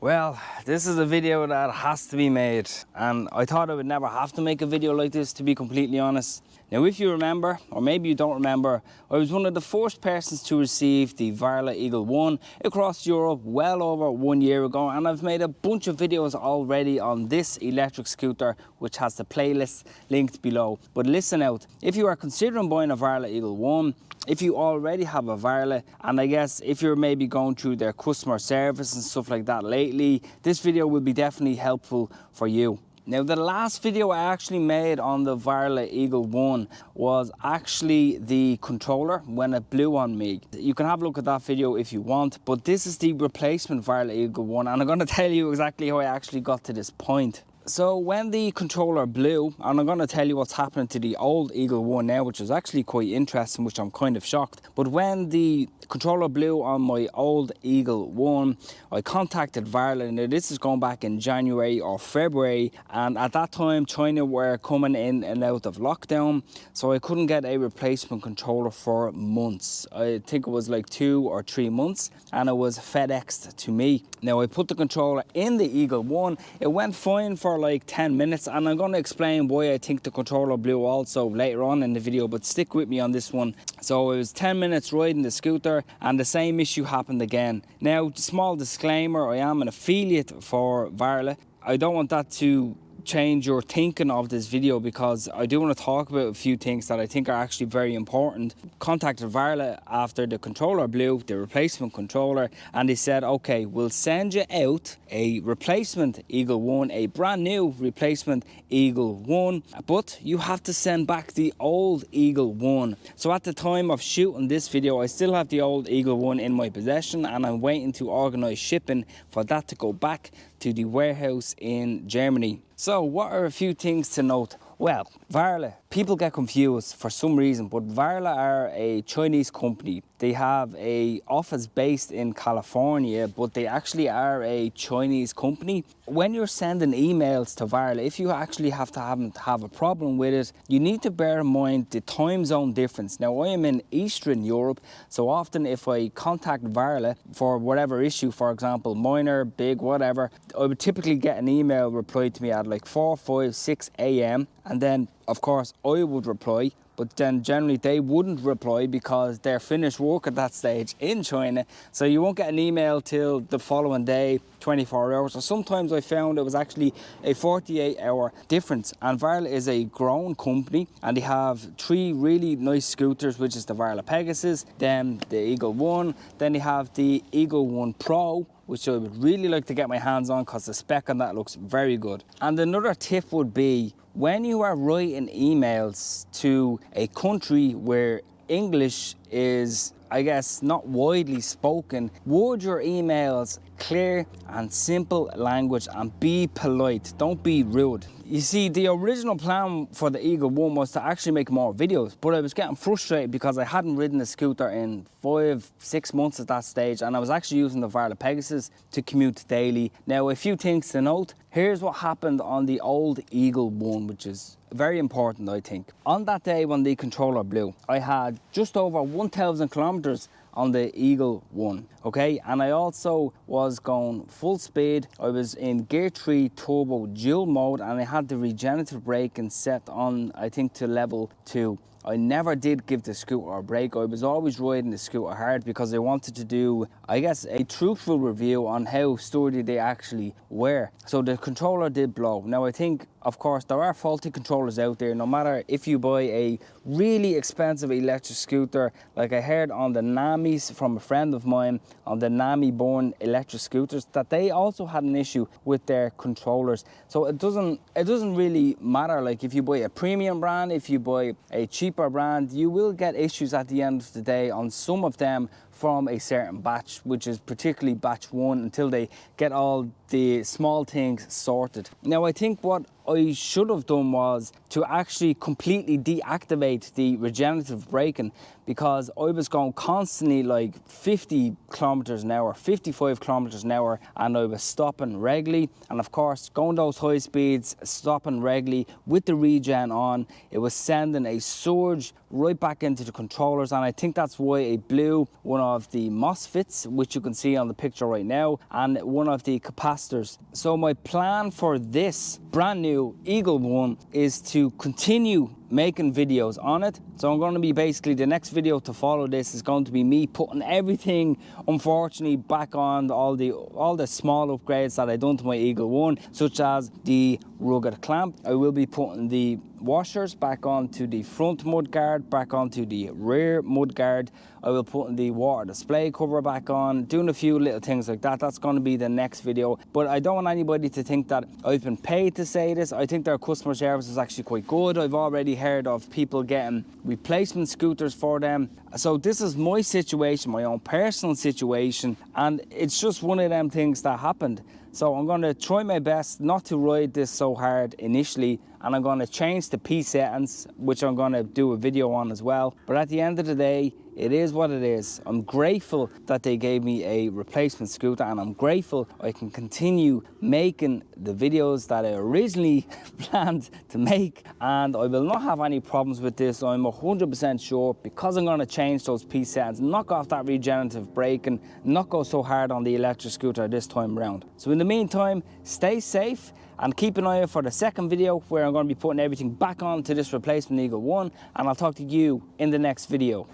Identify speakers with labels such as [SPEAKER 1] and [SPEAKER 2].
[SPEAKER 1] Well, this is a video that has to be made, and I thought I would never have to make a video like this, to be completely honest. Now, if you remember, or maybe you don't remember, I was one of the first persons to receive the Varla Eagle One across Europe well over 1 year ago, and I've made a bunch of videos already on this electric scooter, which has the playlist linked below. But listen out, if you are considering buying a Varla Eagle One, if you already have a Varla, and I guess if you're maybe going through their customer service and stuff like that lately, this video will be definitely helpful for you. Now, the last video I actually made on the Varla Eagle One was actually the controller when it blew on me. You can have a look at that video if you want, but this is the replacement Varla Eagle One, and I'm going to tell you exactly how I actually got to this point. So when the controller blew, and I'm going to tell you what's happening to the old Eagle One now, which is actually quite interesting, which I'm kind of shocked. But when the controller blew on my old Eagle One, I contacted Varla. Now this is going back in January or February, and at that time China were coming in and out of lockdown, so I couldn't get a replacement controller for months. I think it was like 2 or 3 months, and it was FedExed to me. Now I put the controller in the Eagle One. It went fine for like 10 minutes, and I'm going to explain why I think the controller blew also later on in the video, but stick with me on this one. So it was 10 minutes riding the scooter, and the same issue happened again. Now, small disclaimer, I am an affiliate for Varla. I don't want that to change your thinking of this video, because I do want to talk about a few things that I think are actually very important. Contacted Varla after the controller blew, the replacement controller, and they said, okay, we'll send you out a replacement Eagle One, a brand new replacement Eagle One, but you have to send back the old Eagle One. So at the time of shooting this video, I still have the old Eagle One in my possession, and I'm waiting to organise shipping for that to go back to the warehouse in Germany. So what are a few things to note? Well, Varla, people get confused for some reason, but Varla are a Chinese company. They have a office based in California, but they actually are a Chinese company. When you're sending emails to Varla, if you actually have a problem with it, you need to bear in mind the time zone difference. Now, I am in Eastern Europe, so often if I contact Varla for whatever issue, for example, minor, big, whatever, I would typically get an email replied to me at like 4, 5, 6 a.m. And then, of course, I would reply, but then generally they wouldn't reply because they're finished work at that stage in China. So you won't get an email till the following day, 24 hours. Or sometimes I found it was actually a 48-hour difference. And Varla is a grown company, and they have 3 really nice scooters, which is the Varla Pegasus, then the Eagle One, then they have the Eagle One Pro, which I would really like to get my hands on because the spec on that looks very good. And another tip would be, when you are writing emails to a country where English is, I guess, not widely spoken, word your emails clear and simple language, and be polite. Don't be rude. You see, the original plan for the Eagle One was to actually make more videos, but I was getting frustrated because I hadn't ridden the scooter in 5, 6 months at that stage, and I was actually using the Varla Pegasus to commute daily. Now, a few things to note. Here's what happened on the old Eagle One, which is very important, I think. On that day when the controller blew, I had just over 1,000 kilometers on the Eagle One, okay? And I also was going full speed. I was in gear 3 turbo dual mode, and I had the regenerative braking set on, I think, to level 2. I never did give the scooter a break. I was always riding the scooter hard because I wanted to do, I guess, a truthful review on how sturdy they actually were. So the controller did blow. Now, I think, of course, there are faulty controllers out there. No matter if you buy a really expensive electric scooter, like I heard on the Namis from a friend of mine, on the Nami-born electric scooters, that they also had an issue with their controllers. So it doesn't really matter. Like, if you buy a premium brand, if you buy a cheaper brand, you will get issues at the end of the day on some of them from a certain batch, which is particularly batch 1, until they get all the small things sorted. Now, I think what I should have done was to actually completely deactivate the regenerative braking, because I was going constantly like 50 kilometers an hour, 55 kilometers an hour, and I was stopping regularly. And of course, going those high speeds, stopping regularly with the regen on, it was sending a surge right back into the controllers. And I think that's why it blew one of the MOSFETs, which you can see on the picture right now, and one of the capacitors. So my plan for this brand new Eagle One is to continue making videos on it. So I'm going to be basically, the next video to follow this is going to be me putting everything, unfortunately, back on all the small upgrades that I done to my Eagle One, such as the rugged clamp. I will be putting the washers back onto the front mudguard, back onto the rear mudguard. I will put the water display cover back on, doing a few little things like that. That's going to be the next video. But I don't want anybody to think that I've been paid to say this. I think their customer service is actually quite good. I've already heard of people getting replacement scooters for them. So this is my situation, my own personal situation, and it's just one of them things that happened. So I'm going to try my best not to ride this so hard initially, and I'm going to change the P settings, which I'm going to do a video on as well. But at the end of the day, it is what it is. I'm grateful that they gave me a replacement scooter, and I'm grateful I can continue making the videos that I originally planned to make, and I will not have any problems with this. I'm 100% sure, because I'm going to change those P settings, knock off that regenerative braking, not go so hard on the electric scooter this time around. So in the meantime, stay safe and keep an eye out for the second video, where I'm going to be putting everything back onto this replacement Eagle One, and I'll talk to you in the next video.